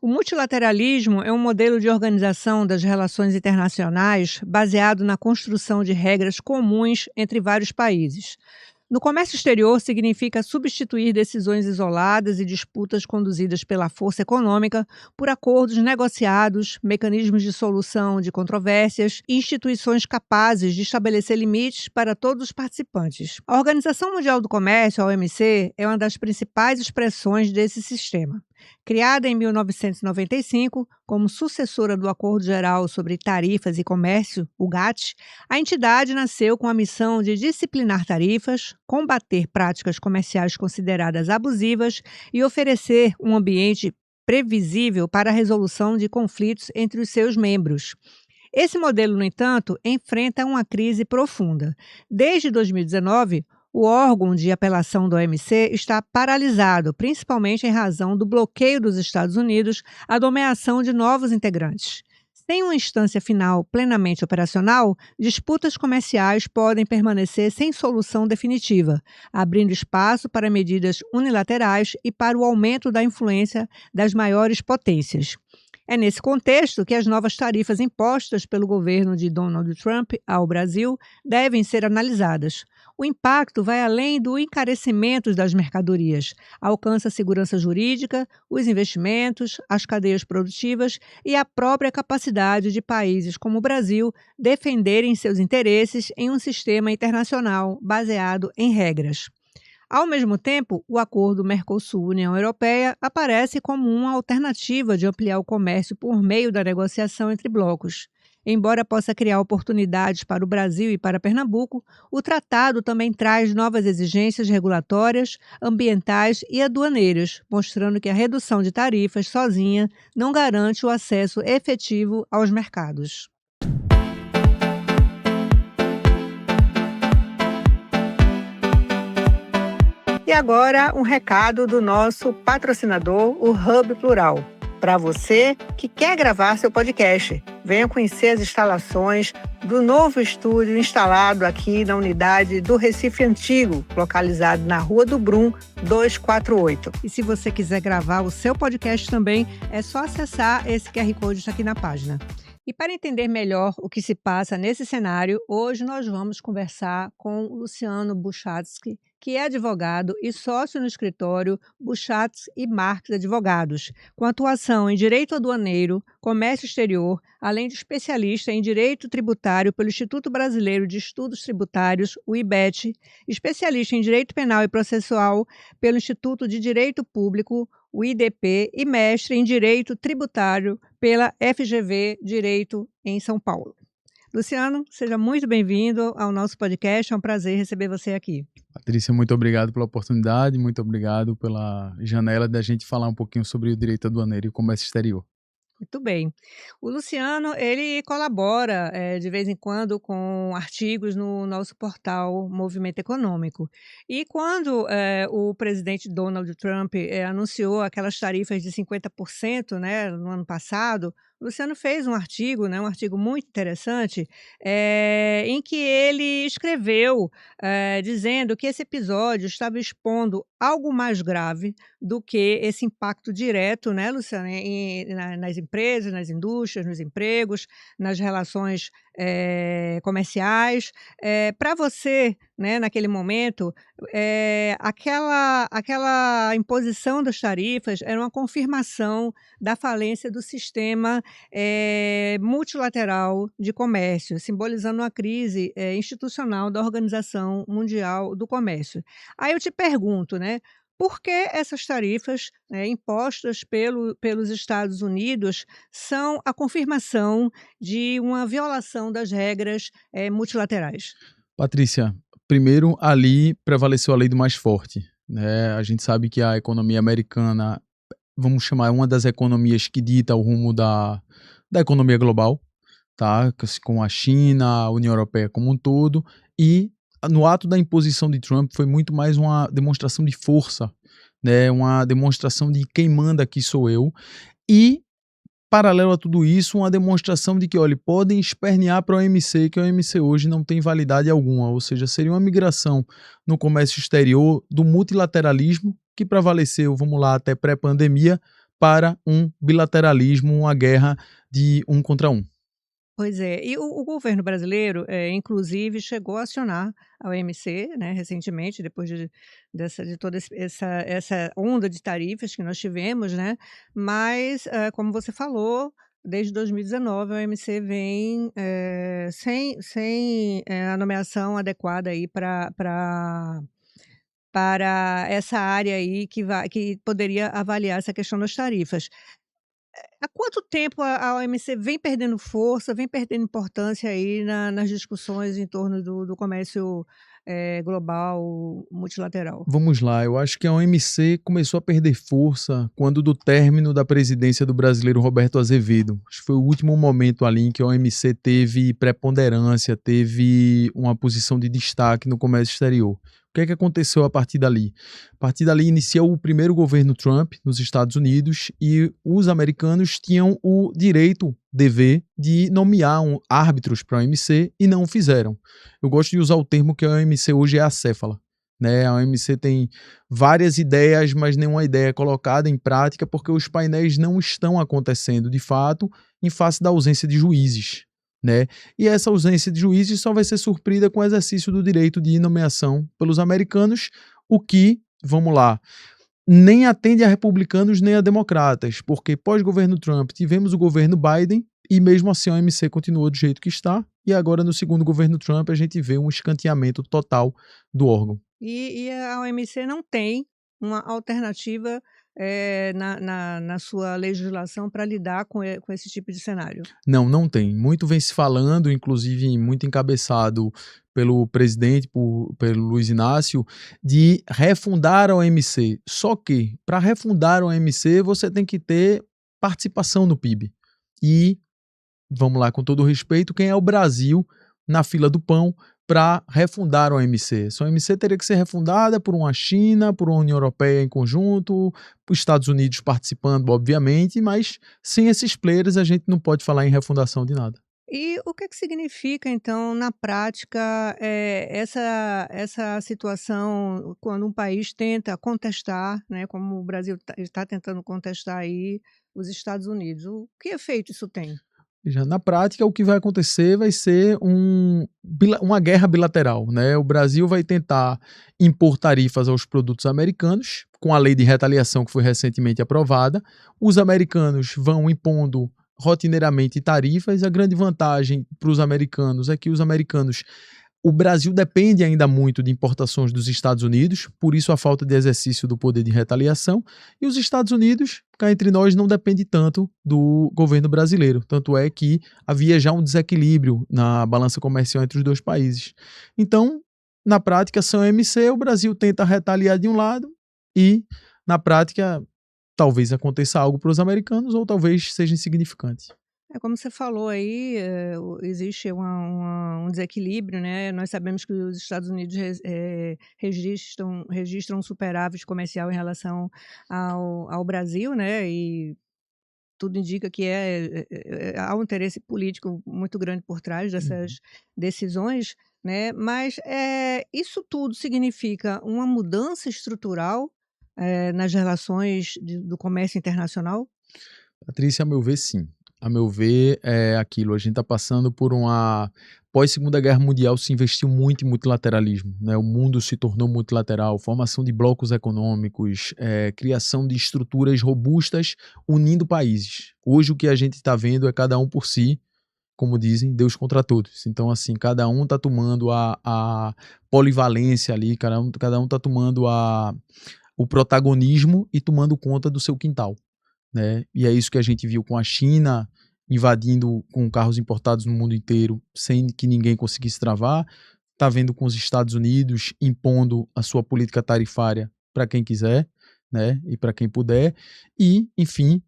O multilateralismo é um modelo de organização das relações internacionais baseado na construção de regras comuns entre vários países. No comércio exterior, significa substituir decisões isoladas e disputas conduzidas pela força econômica por acordos negociados, mecanismos de solução de controvérsias e instituições capazes de estabelecer limites para todos os participantes. A Organização Mundial do Comércio, a OMC, é uma das principais expressões desse sistema. Criada em 1995 como sucessora do Acordo Geral sobre Tarifas e Comércio, o GATT, a entidade nasceu com a missão de disciplinar tarifas, combater práticas comerciais consideradas abusivas e oferecer um ambiente previsível para a resolução de conflitos entre os seus membros. Esse modelo, no entanto, enfrenta uma crise profunda. Desde 2019, o órgão de apelação da OMC está paralisado, principalmente em razão do bloqueio dos Estados Unidos à nomeação de novos integrantes. Sem uma instância final plenamente operacional, disputas comerciais podem permanecer sem solução definitiva, abrindo espaço para medidas unilaterais e para o aumento da influência das maiores potências. É nesse contexto que as novas tarifas impostas pelo governo de Donald Trump ao Brasil devem ser analisadas. O impacto vai além do encarecimento das mercadorias, alcança a segurança jurídica, os investimentos, as cadeias produtivas e a própria capacidade de países como o Brasil defenderem seus interesses em um sistema internacional baseado em regras. Ao mesmo tempo, o acordo Mercosul-União Europeia aparece como uma alternativa de ampliar o comércio por meio da negociação entre blocos. Embora possa criar oportunidades para o Brasil e para Pernambuco, o tratado também traz novas exigências regulatórias, ambientais e aduaneiras, mostrando que a redução de tarifas sozinha não garante o acesso efetivo aos mercados. E agora, um recado do nosso patrocinador, o Hub Plural. Para você que quer gravar seu podcast, venha conhecer as instalações do novo estúdio instalado aqui na unidade do Recife Antigo, localizado na Rua do Brum, 248. E se você quiser gravar o seu podcast também, é só acessar esse QR Code aqui na página. E para entender melhor o que se passa nesse cenário, hoje nós vamos conversar com o Luciano Buchatsky, que é advogado e sócio no escritório Buchatsky e Marques Advogados, com atuação em direito aduaneiro, comércio exterior, além de especialista em direito tributário pelo Instituto Brasileiro de Estudos Tributários, o IBET, especialista em direito penal e processual pelo Instituto de Direito Público, o IDP, e mestre em direito tributário pela FGV Direito em São Paulo. Luciano, seja muito bem-vindo ao nosso podcast, é um prazer receber você aqui. Patrícia, muito obrigado pela oportunidade, muito obrigado pela janela da gente falar um pouquinho sobre o direito aduaneiro e o comércio exterior. Muito bem. O Luciano, ele colabora de vez em quando com artigos no nosso portal Movimento Econômico. E quando o presidente Donald Trump anunciou aquelas tarifas de 50%, né, no ano passado, o Luciano fez um artigo, né, um artigo muito interessante, em que ele escreveu dizendo que esse episódio estava expondo algo mais grave do que esse impacto direto, né, Luciano, nas empresas, nas indústrias, nos empregos, nas relações comerciais. Para você, né, naquele momento, aquela imposição das tarifas era uma confirmação da falência do sistema multilateral de comércio, simbolizando uma crise institucional da Organização Mundial do Comércio. Aí eu te pergunto, né? Por que essas tarifas impostas pelos Estados Unidos são a confirmação de uma violação das regras multilaterais? Patrícia, primeiro ali prevaleceu a lei do mais forte, né? A gente sabe que a economia americana, vamos chamar, uma das economias que dita o rumo da economia global, tá? Com a China, a União Europeia como um todo, e no ato da imposição de Trump foi muito mais uma demonstração de força, né? Uma demonstração de quem manda aqui sou eu, e paralelo a tudo isso, uma demonstração de que, olha, podem espernear para a OMC, que a OMC hoje não tem validade alguma, ou seja, seria uma migração no comércio exterior do multilateralismo, que prevaleceu, vamos lá, até pré-pandemia, para um bilateralismo, uma guerra de um contra um. Pois é, e o governo brasileiro, inclusive chegou a acionar a OMC, né, recentemente, depois de toda essa onda de tarifas que nós tivemos, né, mas, como você falou, desde 2019 a OMC vem, sem a nomeação adequada aí para essa área aí que poderia avaliar essa questão das tarifas. Há quanto tempo a OMC vem perdendo força, vem perdendo importância aí nas discussões em torno do comércio, global multilateral? Vamos lá, eu acho que a OMC começou a perder força quando do término da presidência do brasileiro Roberto Azevedo. Acho que foi o último momento ali em que a OMC teve preponderância, teve uma posição de destaque no comércio exterior. O que é que aconteceu a partir dali? A partir dali iniciou o primeiro governo Trump nos Estados Unidos e os americanos tinham o direito, dever, de nomear árbitros para a OMC e não o fizeram. Eu gosto de usar o termo que a OMC hoje é acéfala. Né? A OMC tem várias ideias, mas nenhuma ideia é colocada em prática porque os painéis não estão acontecendo de fato em face da ausência de juízes. Né? E essa ausência de juízes só vai ser suprida com o exercício do direito de nomeação pelos americanos, o que, vamos lá, nem atende a republicanos nem a democratas, porque pós-governo Trump tivemos o governo Biden e mesmo assim a OMC continuou do jeito que está, e agora no segundo governo Trump a gente vê um escanteamento total do órgão. E a OMC não tem uma alternativa, na sua legislação para lidar com esse tipo de cenário? Não, não tem. Muito vem se falando, inclusive muito encabeçado pelo presidente, pelo Luiz Inácio, de refundar a OMC. Só que, para refundar a OMC, você tem que ter participação no PIB. E, vamos lá, com todo respeito, quem é o Brasil na fila do pão para refundar a OMC? Essa OMC teria que ser refundada por uma China, por uma União Europeia em conjunto, por Estados Unidos participando, obviamente, mas sem esses players a gente não pode falar em refundação de nada. E o que significa então na prática, essa situação quando um país tenta contestar, né, como o Brasil está tentando contestar aí os Estados Unidos, o que efeito isso tem? Já na prática, o que vai acontecer vai ser uma guerra bilateral, né? O Brasil vai tentar impor tarifas aos produtos americanos, com a lei de retaliação que foi recentemente aprovada. Os americanos vão impondo rotineiramente tarifas. A grande vantagem para os americanos é que o Brasil depende ainda muito de importações dos Estados Unidos, por isso a falta de exercício do poder de retaliação, e os Estados Unidos, cá entre nós, não depende tanto do governo brasileiro, tanto é que havia já um desequilíbrio na balança comercial entre os dois países. Então, na prática, são OMC, o Brasil tenta retaliar de um lado e, na prática, talvez aconteça algo para os americanos ou talvez seja insignificante. É como você falou aí, existe um desequilíbrio, né, nós sabemos que os Estados Unidos registram um superávit comercial em relação ao Brasil, né, e tudo indica que há um interesse político muito grande por trás Uhum. dessas decisões, né, mas, isso tudo significa uma mudança estrutural, nas relações do comércio internacional? Patrícia, a meu ver, sim. A meu ver, é aquilo, a gente está passando por uma pós-Segunda Guerra Mundial se investiu muito em multilateralismo, né, o mundo se tornou multilateral, formação de blocos econômicos, criação de estruturas robustas unindo países. Hoje o que a gente está vendo é cada um por si, como dizem, Deus contra todos. Então, assim, cada um está tomando a polivalência ali, cada um está tomando o protagonismo e tomando conta do seu quintal. Né? E é isso que a gente viu com a China invadindo com carros importados no mundo inteiro sem que ninguém conseguisse travar. Está vendo com os Estados Unidos impondo a sua política tarifária para quem quiser, né? E para quem puder. E, enfim,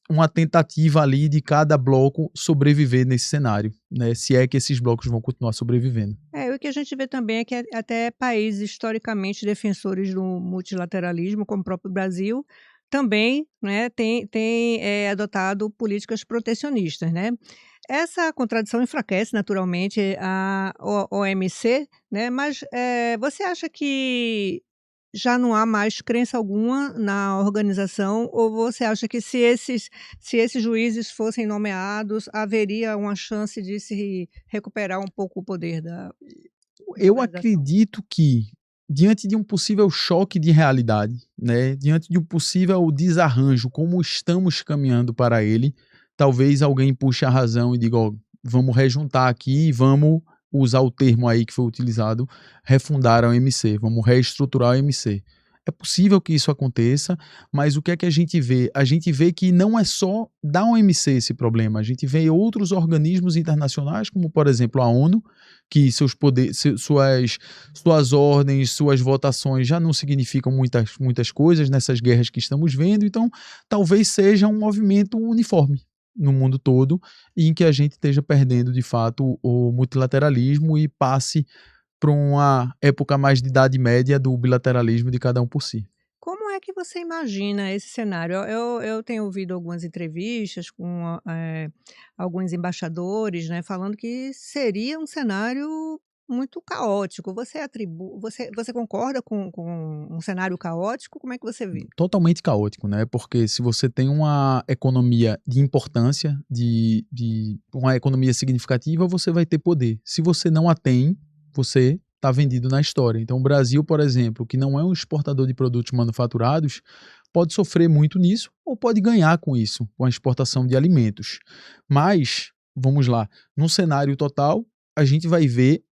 uma tentativa ali de cada bloco sobreviver nesse cenário, né? Se é que esses blocos vão continuar sobrevivendo. O que a gente vê também é que até países historicamente defensores do multilateralismo, como o próprio Brasil, também, né, tem adotado políticas protecionistas, né. Essa contradição enfraquece naturalmente a OMC, né, mas, você acha que já não há mais crença alguma na organização, ou você acha que se esses juízes fossem nomeados, haveria uma chance de se recuperar um pouco o poder da Eu organização? acredito que, diante de um possível choque de realidade, né, diante de um possível desarranjo, como estamos caminhando para ele, talvez alguém puxe a razão e diga: "Ó, vamos rejuntar aqui e vamos usar o termo aí que foi utilizado, refundar a OMC, vamos reestruturar a OMC". É possível que isso aconteça, mas o que é que a gente vê? A gente vê que não é só da OMC esse problema, a gente vê outros organismos internacionais, como por exemplo a ONU, que seus poderes, suas ordens, suas votações já não significam muitas coisas nessas guerras que estamos vendo, então talvez seja um movimento uniforme no mundo todo, e em que a gente esteja perdendo de fato o multilateralismo e passe para uma época mais de idade média do bilateralismo de cada um por si. Como é que você imagina esse cenário? Eu tenho ouvido algumas entrevistas com alguns embaixadores, né, falando que seria um cenário muito caótico. Você concorda com um cenário caótico? Como é que você vê? Totalmente caótico, né? Porque se você tem uma economia de importância, de uma economia significativa, você vai ter poder. Se você não a tem, você está vendido na história. Então, o Brasil, por exemplo, que não é um exportador de produtos manufaturados, pode sofrer muito nisso ou pode ganhar com isso, com a exportação de alimentos. Mas, vamos lá, no cenário total, a gente vai ver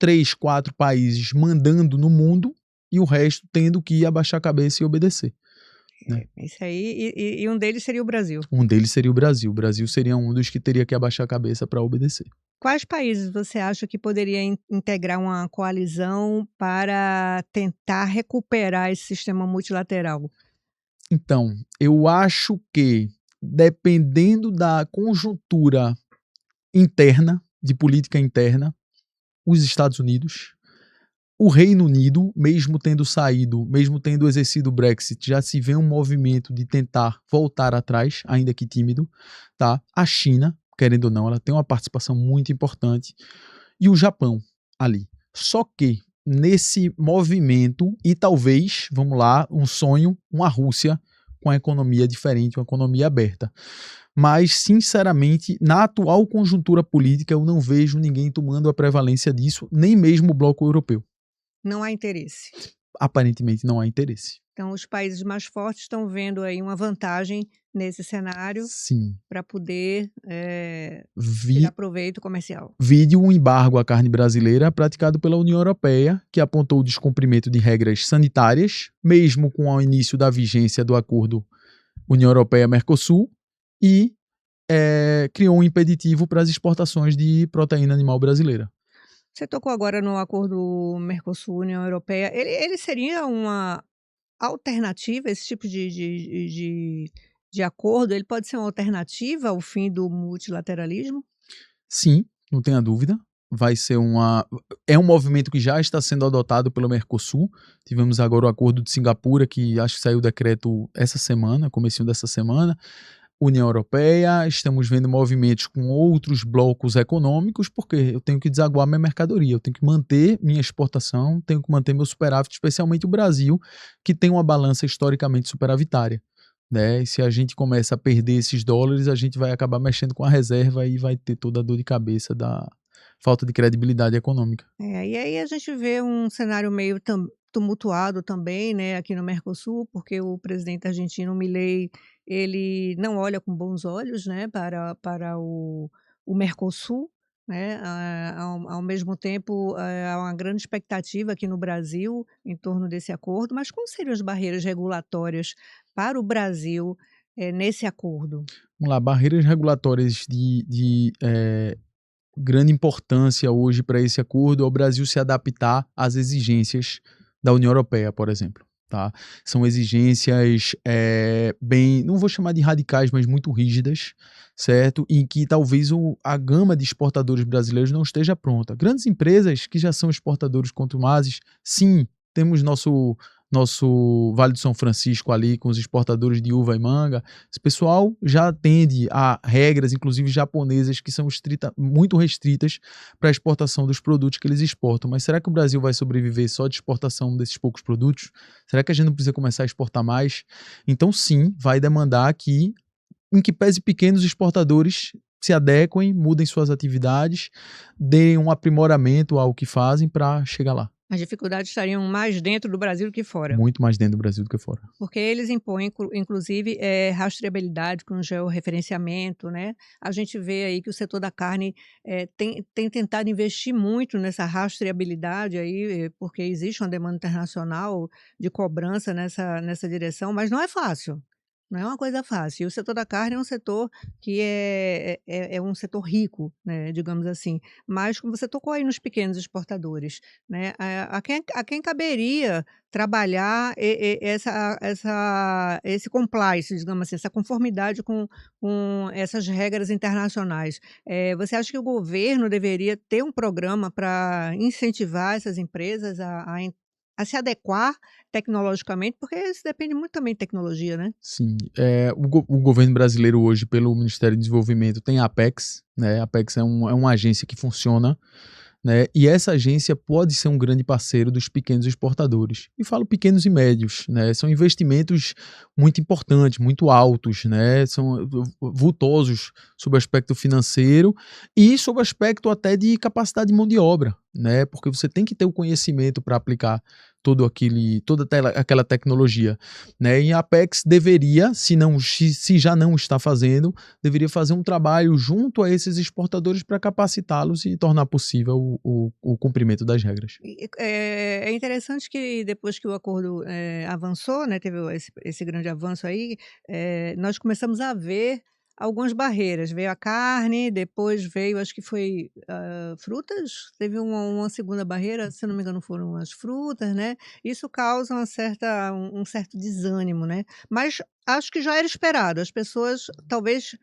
3, 4 países mandando no mundo e o resto tendo que abaixar a cabeça e obedecer, né? Isso aí, e um deles seria o Brasil. Um deles seria o Brasil. O Brasil seria um dos que teria que abaixar a cabeça para obedecer. Quais países você acha que poderia integrar uma coalizão para tentar recuperar esse sistema multilateral? Então, eu acho que, dependendo da conjuntura interna, de política interna, os Estados Unidos, o Reino Unido, mesmo tendo saído, mesmo tendo exercido o Brexit, já se vê um movimento de tentar voltar atrás, ainda que tímido, tá? A China, querendo ou não, ela tem uma participação muito importante, e o Japão ali. Só que nesse movimento, e talvez, vamos lá, um sonho, uma Rússia com a economia diferente, uma economia aberta. Mas, sinceramente, na atual conjuntura política, eu não vejo ninguém tomando a prevalência disso, nem mesmo o bloco europeu. Não há interesse. Aparentemente não há interesse. Então, os países mais fortes estão vendo aí uma vantagem nesse cenário Sim. para poder tirar Vi, proveito comercial. vide o embargo à carne brasileira praticado pela União Europeia, que apontou o descumprimento de regras sanitárias, mesmo com o início da vigência do acordo União Europeia-Mercosul, e criou um impeditivo para as exportações de proteína animal brasileira. Você tocou agora no acordo Mercosul-União Europeia. Ele seria uma alternativa, esse tipo de acordo, ele pode ser uma alternativa ao fim do multilateralismo? Sim, não tenha dúvida. É um movimento que já está sendo adotado pelo Mercosul. Tivemos agora o acordo de Singapura, que acho que saiu o decreto essa semana, comecinho dessa semana. União Europeia, estamos vendo movimentos com outros blocos econômicos, porque eu tenho que desaguar minha mercadoria, eu tenho que manter minha exportação, tenho que manter meu superávit, especialmente o Brasil, que tem uma balança historicamente superavitária, né? E se a gente começa a perder esses dólares, a gente vai acabar mexendo com a reserva e vai ter toda a dor de cabeça da falta de credibilidade econômica. E aí a gente vê um cenário meio tumultuado também, né, aqui no Mercosul, porque o presidente argentino Milei, ele não olha com bons olhos, né, para o Mercosul, né, ao mesmo tempo, há uma grande expectativa aqui no Brasil em torno desse acordo, mas quais seriam as barreiras regulatórias para o Brasil, nesse acordo? Vamos lá, barreiras regulatórias grande importância hoje para esse acordo é o Brasil se adaptar às exigências da União Europeia, por exemplo. Tá? São exigências bem, não vou chamar de radicais, mas muito rígidas, certo? Em que talvez a gama de exportadores brasileiros não esteja pronta. Grandes empresas que já são exportadores contumazes, sim, temos nosso Vale do São Francisco ali com os exportadores de uva e manga, esse pessoal já atende a regras, inclusive japonesas, que são muito restritas para a exportação dos produtos que eles exportam. Mas será que o Brasil vai sobreviver só de exportação desses poucos produtos? Será que a gente não precisa começar a exportar mais? Então, sim, vai demandar que, em que pese pequenos exportadores se adequem, mudem suas atividades, deem um aprimoramento ao que fazem para chegar lá. As dificuldades estariam mais dentro do Brasil do que fora. Muito mais dentro do Brasil do que fora. Porque eles impõem, inclusive, rastreabilidade com georreferenciamento, né? A gente vê aí que o setor da carne tem tentado investir muito nessa rastreabilidade aí, porque existe uma demanda internacional de cobrança nessa direção, mas não é fácil. Não é uma coisa fácil. E o setor da carne é um setor que é um setor rico, né, digamos assim. Mas, como você tocou aí nos pequenos exportadores, né, a quem caberia trabalhar esse compliance, digamos assim, essa conformidade com essas regras internacionais. Você acha que o governo deveria ter um programa para incentivar essas empresas a se adequar tecnologicamente? Porque isso depende muito também de tecnologia, né? Sim, o governo brasileiro hoje, pelo Ministério do Desenvolvimento, tem a Apex, né? A Apex é uma agência que funciona, né? E essa agência pode ser um grande parceiro dos pequenos exportadores. E falo pequenos e médios, né? São investimentos muito importantes, muito altos, né? São vultosos sob o aspecto financeiro e sob o aspecto até de capacidade de mão de obra, né? Porque você tem que ter o conhecimento para aplicar toda aquela tecnologia, né? E a Apex deveria, se já não está fazendo, deveria fazer um trabalho junto a esses exportadores para capacitá-los e tornar possível o cumprimento das regras. É interessante que depois que o acordo avançou, né, teve esse grande avanço aí, nós começamos a ver algumas barreiras. Veio a carne, depois veio, acho que foi frutas, teve uma segunda barreira, se eu não me engano, foram as frutas, né? Isso causa um certo desânimo, né? Mas acho que já era esperado. As pessoas talvez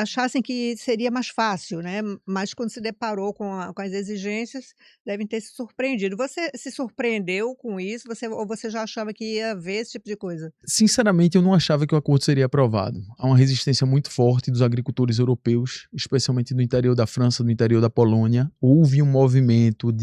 achassem que seria mais fácil, né? Mas quando se deparou com as exigências, devem ter se surpreendido. Você se surpreendeu com isso? Ou você já achava que ia ver esse tipo de coisa? Sinceramente, eu não achava que o acordo seria aprovado. Há uma resistência muito forte dos agricultores europeus, especialmente no interior da França, no interior da Polônia. Houve um movimento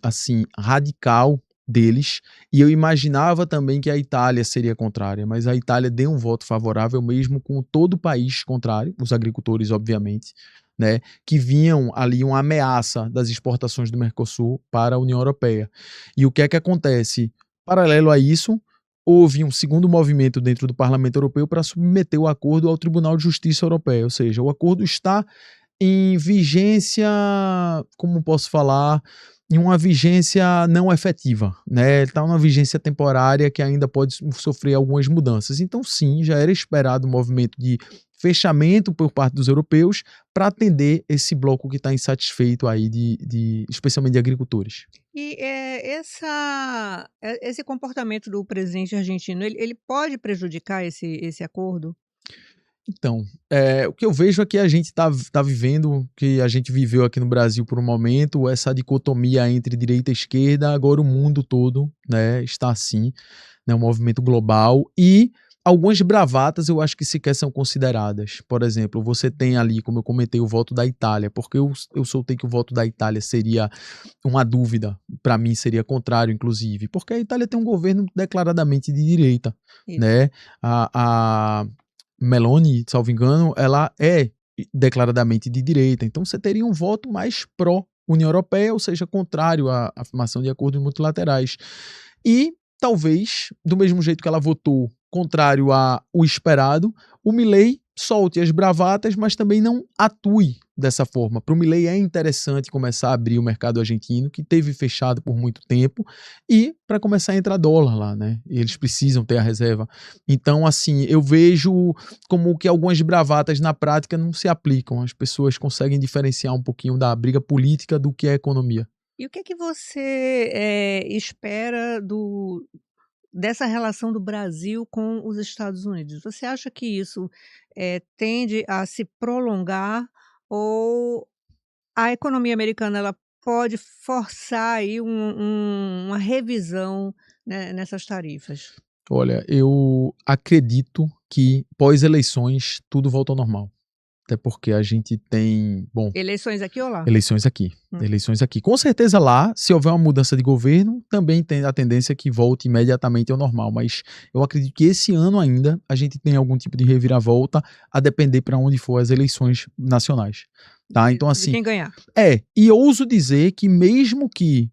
assim, radical deles, e eu imaginava também que a Itália seria contrária, mas a Itália deu um voto favorável mesmo com todo o país contrário, os agricultores, obviamente, né, que viam ali uma ameaça das exportações do Mercosul para a União Europeia. E o que é que acontece? Paralelo a isso, houve um segundo movimento dentro do Parlamento Europeu para submeter o acordo ao Tribunal de Justiça Europeu, ou seja, o acordo está em vigência, como posso falar, em uma vigência não efetiva, né? Ele está numa vigência temporária que ainda pode sofrer algumas mudanças. Então, sim, já era esperado um movimento de fechamento por parte dos europeus para atender esse bloco que está insatisfeito aí, especialmente de agricultores. E esse comportamento do presidente argentino, ele pode prejudicar esse acordo? Então, o que eu vejo é que a gente tá vivendo, que a gente viveu aqui no Brasil por um momento, essa dicotomia entre direita e esquerda, agora o mundo todo, né, está assim, né, um movimento global, e algumas bravatas eu acho que sequer são consideradas. Por exemplo, você tem ali, como eu comentei, o voto da Itália, porque eu soltei que o voto da Itália seria uma dúvida, para mim seria contrário, inclusive, porque a Itália tem um governo declaradamente de direita, Isso. né, a Meloni, salvo engano, ela é declaradamente de direita. Então você teria um voto mais pró-União Europeia, ou seja, contrário à afirmação de acordos multilaterais. E talvez, do mesmo jeito que ela votou contrário ao esperado, o Milei solte as bravatas, mas também não atue dessa forma. Para o Milei é interessante começar a abrir o mercado argentino, que teve fechado por muito tempo, e para começar a entrar dólar lá, né? Eles precisam ter a reserva. Então, assim, eu vejo como que algumas bravatas na prática não se aplicam. As pessoas conseguem diferenciar um pouquinho da briga política do que é economia. E o que é que você espera dessa relação do Brasil com os Estados Unidos? Você acha que isso tende a se prolongar ou a economia americana ela pode forçar aí uma revisão né, nessas tarifas? Olha, eu acredito que pós-eleições tudo volta ao normal. Até porque a gente tem, bom, Eleições aqui ou lá? eleições aqui. Hum. Eleições aqui. Com certeza lá, se houver uma mudança de governo, também tem a tendência que volte imediatamente ao normal. Mas eu acredito que esse ano ainda a gente tem algum tipo de reviravolta, a depender para onde for as eleições nacionais. Tá? Então, De assim, quem ganhar. e ouso dizer que mesmo que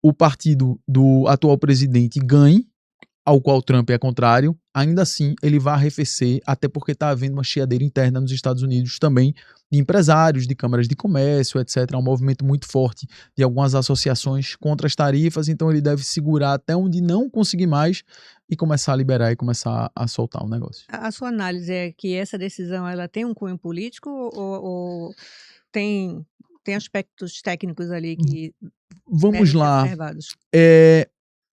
o partido do atual presidente ganhe, ao qual Trump é contrário, ainda assim ele vai arrefecer, até porque está havendo uma chiadeira interna nos Estados Unidos também, de empresários, de câmaras de comércio, etc. É um movimento muito forte de algumas associações contra as tarifas, então ele deve segurar até onde não conseguir mais e começar a liberar e começar a soltar o negócio. A sua análise é que essa decisão ela tem um cunho político ou tem aspectos técnicos ali que Vamos devem ser lá. observados?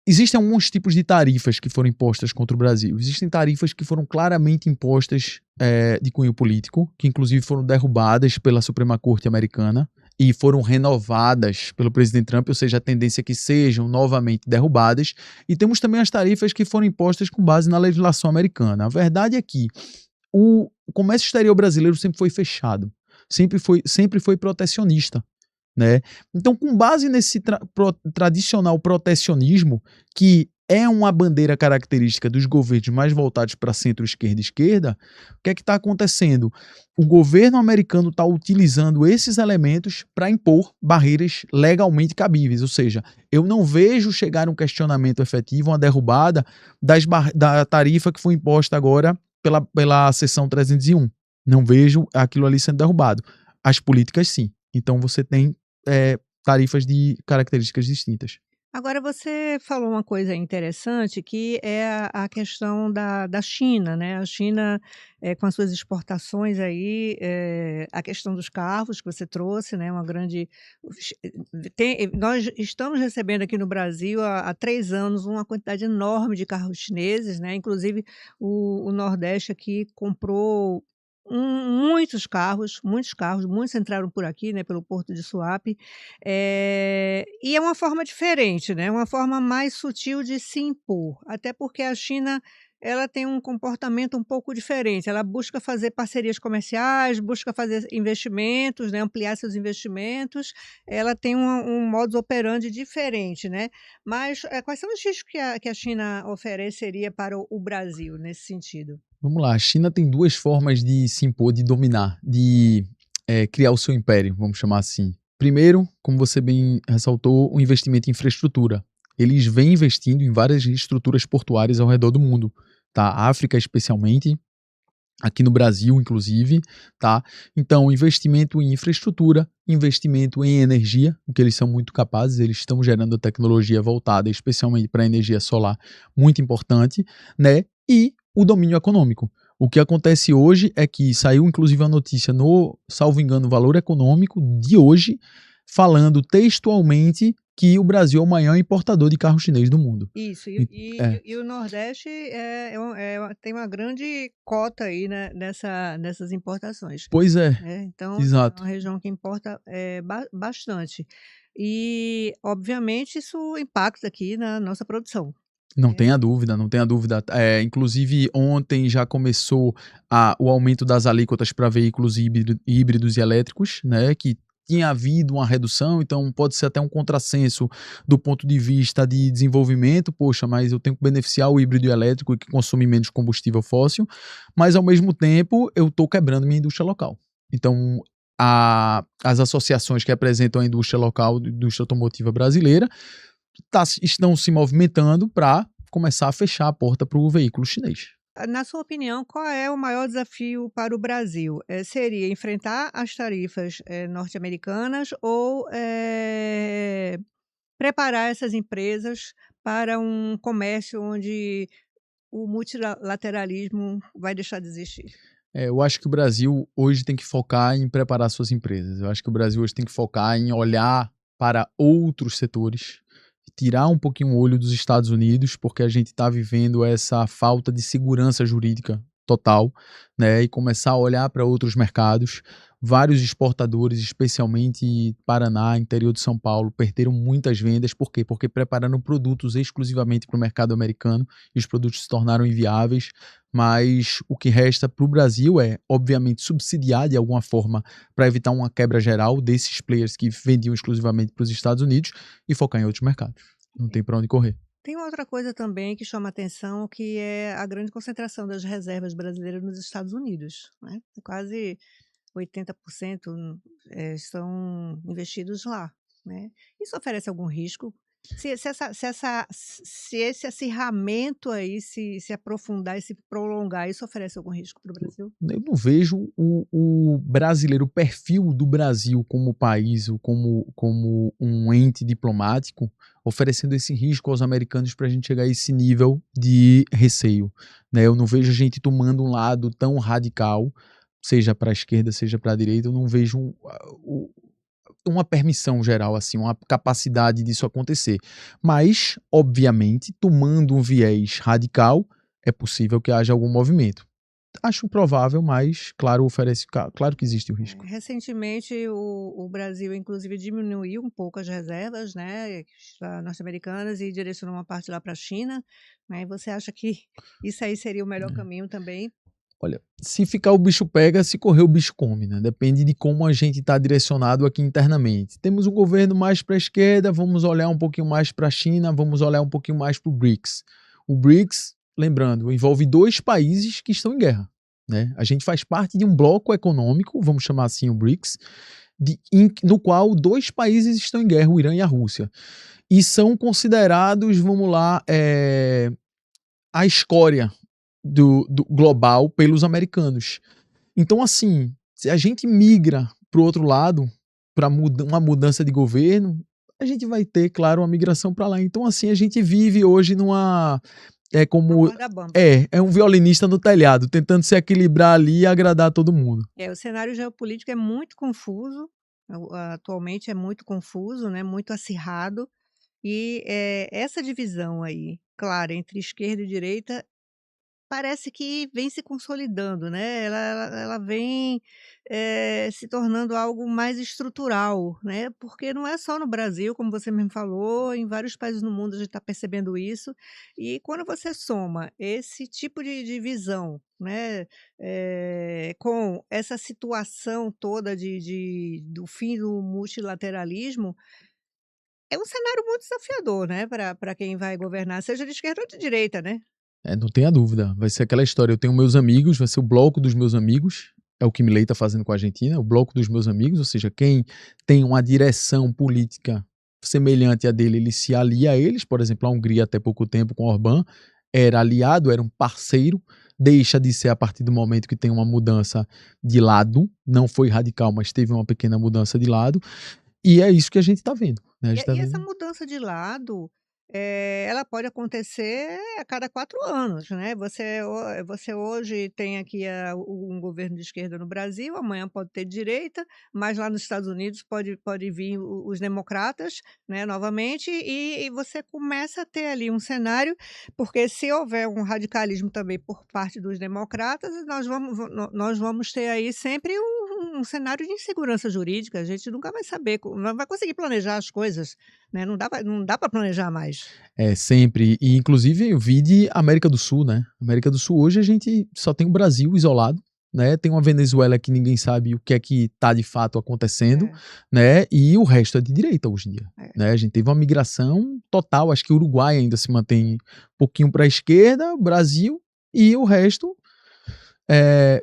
Existem alguns tipos de tarifas que foram impostas contra o Brasil. Existem tarifas que foram claramente impostas de cunho político, que inclusive foram derrubadas pela Suprema Corte americana e foram renovadas pelo presidente Trump, ou seja, a tendência é que sejam novamente derrubadas. E temos também as tarifas que foram impostas com base na legislação americana. A verdade é que o comércio exterior brasileiro sempre foi fechado, sempre foi protecionista. Né? Então, com base nesse tradicional protecionismo, que é uma bandeira característica dos governos mais voltados para centro-esquerda e esquerda, o que é que está acontecendo? O governo americano está utilizando esses elementos para impor barreiras legalmente cabíveis, ou seja, eu não vejo chegar um questionamento efetivo, uma derrubada da tarifa que foi imposta agora pela seção 301. Não vejo aquilo ali sendo derrubado. As políticas, sim. Então, você tem tarifas de características distintas. Agora você falou uma coisa interessante que é a questão da China, né, a China, com as suas exportações aí, a questão dos carros que você trouxe, né, uma grande nós estamos recebendo aqui no Brasil há 3 anos uma quantidade enorme de carros chineses, né, inclusive o Nordeste aqui comprou muitos carros, muitos entraram por aqui, né, pelo Porto de Suape. E é uma forma diferente, né, uma forma mais sutil de se impor, até porque a China, ela tem um comportamento um pouco diferente, ela busca fazer parcerias comerciais, busca fazer investimentos, né, ampliar seus investimentos, ela tem um modus operandi diferente, né. Mas, quais são os riscos que a China ofereceria para o Brasil nesse sentido? Vamos lá, a China tem duas formas de se impor, de dominar, de criar o seu império, vamos chamar assim. Primeiro, como você bem ressaltou, o investimento em infraestrutura. Eles vêm investindo em várias estruturas portuárias ao redor do mundo, tá? África especialmente, aqui no Brasil, inclusive, tá? Então, investimento em infraestrutura, investimento em energia, o que eles são muito capazes, eles estão gerando tecnologia voltada especialmente para a energia solar, muito importante, né? E o domínio econômico. O que acontece hoje é que saiu inclusive a notícia no, salvo engano, Valor Econômico de hoje, falando textualmente que o Brasil é o maior importador de carro chinês do mundo. Isso, É, e o Nordeste tem uma grande cota aí, né, nessas importações, pois é, né, então é exato. uma região que importa, bastante. E, obviamente, isso impacta aqui na nossa produção, Não né. tenha dúvida, não tenha dúvida. Inclusive, ontem já começou o aumento das alíquotas para veículos híbridos e elétricos, né? Que tinha havido uma redução, então pode ser até um contrassenso do ponto de vista de desenvolvimento. Poxa, mas eu tenho que beneficiar o híbrido e elétrico que consome menos combustível fóssil, mas ao mesmo tempo eu estou quebrando minha indústria local. Então, as associações que representam a indústria local, a indústria automotiva brasileira, estão se movimentando para começar a fechar a porta para o veículo chinês. Na sua opinião, qual é o maior desafio para o Brasil? Seria enfrentar as tarifas, norte-americanas ou, preparar essas empresas para um comércio onde o multilateralismo vai deixar de existir? Eu acho que o Brasil hoje tem que focar em preparar suas empresas. Eu acho que o Brasil hoje tem que focar em olhar para outros setores, tirar um pouquinho o olho dos Estados Unidos, porque a gente está vivendo essa falta de segurança jurídica total, né, e começar a olhar para outros mercados. Vários exportadores, especialmente Paraná, interior de São Paulo, perderam muitas vendas. Por quê? Porque prepararam produtos exclusivamente para o mercado americano e os produtos se tornaram inviáveis. Mas o que resta para o Brasil é, obviamente, subsidiar de alguma forma para evitar uma quebra geral desses players que vendiam exclusivamente para os Estados Unidos e focar em outros mercados. Não tem para onde correr. Tem uma outra coisa também que chama atenção, que é a grande concentração das reservas brasileiras nos Estados Unidos, né? Quase 80% estão investidos lá, né? Isso oferece algum risco? Se esse acirramento aí se aprofundar e se prolongar, isso oferece algum risco para o Brasil? Eu não vejo o brasileiro, o perfil do Brasil como país, ou como um ente diplomático, oferecendo esse risco aos americanos para a gente chegar a esse nível de receio, né? Eu não vejo a gente tomando um lado tão radical, seja para a esquerda, seja para a direita. Eu não vejo uma permissão geral, assim, uma capacidade disso acontecer. Mas, obviamente, tomando um viés radical, é possível que haja algum movimento. Acho improvável, mas claro que existe o risco. Recentemente, o Brasil, inclusive, diminuiu um pouco as reservas, né, norte-americanas e direcionou uma parte lá para a China, né? E você acha que isso aí seria o melhor caminho também? Olha, se ficar o bicho pega, se correr o bicho come, né? Depende de como a gente está direcionado aqui internamente. Temos um governo mais para a esquerda, vamos olhar um pouquinho mais para a China, vamos olhar um pouquinho mais para o BRICS. O BRICS, lembrando, envolve 2 países que estão em guerra, né? A gente faz parte de um bloco econômico, vamos chamar assim o BRICS, no qual 2 países estão em guerra, o Irã e a Rússia. E são considerados, vamos lá, a escória do global pelos americanos. Então, assim, se a gente migra para o outro lado, para uma mudança de governo, a gente vai ter, claro, uma migração para lá. Então, assim, a gente vive hoje numa... Corda bamba. É um violinista no telhado, tentando se equilibrar ali e agradar todo mundo. O cenário geopolítico é muito confuso, atualmente é muito confuso, né, muito acirrado, e essa divisão aí, clara, entre esquerda e direita, parece que vem se consolidando, né, ela vem, se tornando algo mais estrutural, né, porque não é só no Brasil, como você mesmo falou, em vários países no mundo a gente está percebendo isso, e quando você soma esse tipo de visão, né, com essa situação toda do fim do multilateralismo, é um cenário muito desafiador, né, para quem vai governar, seja de esquerda ou de direita, né. Não tenha dúvida, vai ser aquela história, eu tenho meus amigos, vai ser o bloco dos meus amigos, é o que Milei está fazendo com a Argentina, o bloco dos meus amigos, ou seja, quem tem uma direção política semelhante à dele, ele se alia a eles. Por exemplo, a Hungria até pouco tempo com Orbán era aliado, era um parceiro, deixa de ser a partir do momento que tem uma mudança de lado, não foi radical, mas teve uma pequena mudança de lado, e é isso que a gente está vendo, né? A gente tá E essa vendo... mudança de lado, ela pode acontecer a cada 4 anos, né. Você hoje tem aqui um governo de esquerda no Brasil, amanhã pode ter de direita, mas lá nos Estados Unidos pode vir os democratas, né, novamente, e você começa a ter ali um cenário, porque se houver um radicalismo também por parte dos democratas, nós vamos ter aí sempre um cenário de insegurança jurídica, a gente nunca vai saber, não vai conseguir planejar as coisas, né, não dá para planejar mais. Sempre. E inclusive eu vi de América do Sul, né? América do Sul hoje a gente só tem o Brasil isolado, né? Tem uma Venezuela que ninguém sabe o que é que tá de fato acontecendo, É, né? E o resto é de direita hoje em dia, é. né? A gente teve uma migração total, acho que o Uruguai ainda se mantém um pouquinho para a esquerda, o Brasil, e o resto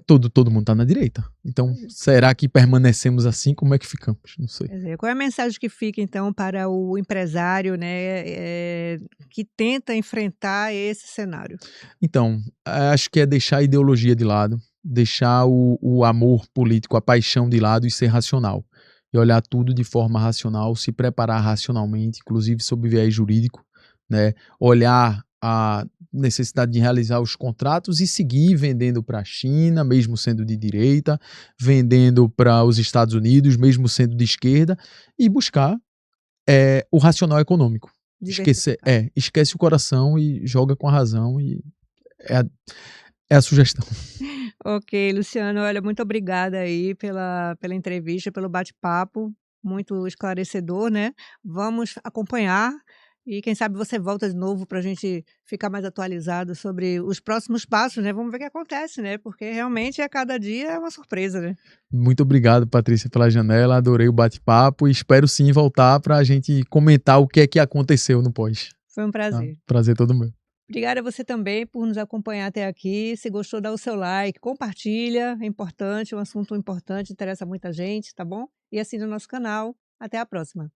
todo mundo tá na direita. Então, será que permanecemos assim? Como é que ficamos? Não sei. Quer dizer, qual é a mensagem que fica então para o empresário, né, que tenta enfrentar esse cenário? Então, acho que é deixar a ideologia de lado, deixar o amor político, a paixão de lado e ser racional. E olhar tudo de forma racional, se preparar racionalmente, inclusive sob viés jurídico, né? Olhar a necessidade de realizar os contratos e seguir vendendo para a China, mesmo sendo de direita, vendendo para os Estados Unidos, mesmo sendo de esquerda, e buscar o racional econômico. Diversificar. Esquece o coração e joga com a razão, e é, é a sugestão. Ok, Luciano, olha, muito obrigada aí pela entrevista, pelo bate-papo, muito esclarecedor, né. Vamos acompanhar e quem sabe você volta de novo para a gente ficar mais atualizado sobre os próximos passos, né. Vamos ver o que acontece, né, porque realmente a cada dia é uma surpresa, né. Muito obrigado, Patrícia, pela janela. Adorei o bate-papo e espero sim voltar para a gente comentar o que é que aconteceu no pós. Foi um Tá? prazer. Prazer todo meu. Obrigada a você também por nos acompanhar até aqui. Se gostou, dá o seu like, compartilha, é importante, é um assunto importante, interessa muita gente, tá bom? E assine o nosso canal. Até a próxima.